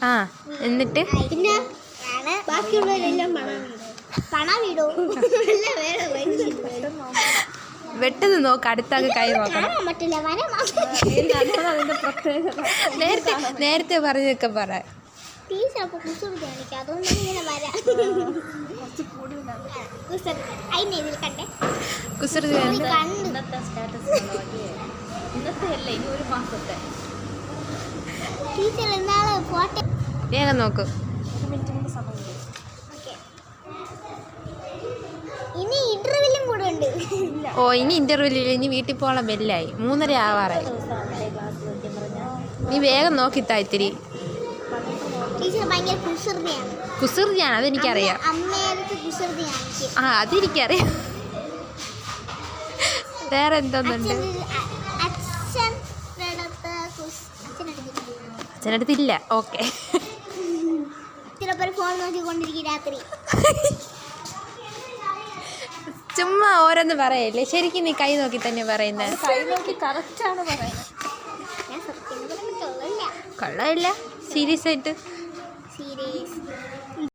ആ എന്നിട്ട് പിന്നെ ബാക്കിയുള്ളവരെല്ലാം പണം വീടോ വെട്ടത് നോക്ക്, അടുത്താകെ കൈ നോക്കണം. നേരത്തെ പറഞ്ഞൊക്കെ പറ. കുസൃതി വേഗം നോക്കൂ. ഓ ഇനി ഇന്റർവ്യൂലില്ല, ഇനി വീട്ടിൽ പോകാൻ ബെല്ലായി. 3:30 ആവാറായി. നീ വേഗം നോക്കിത്താ ഇത്തിരി. കുസൃതിയാണ്, അതെനിക്കറിയാം. ആ അതെനിക്കറിയാം. വേറെ എന്തോന്നുണ്ട്? അച്ഛനടുത്തില്ല. ഓക്കെ. ചുമ്മാ ഓരോന്ന് പറയല്ലേ. ശരിക്കും നീ കൈ നോക്കി തന്നെ പറയുന്നത്. കൊള്ളയില്ല, സീരിയസ് ആയിട്ട്.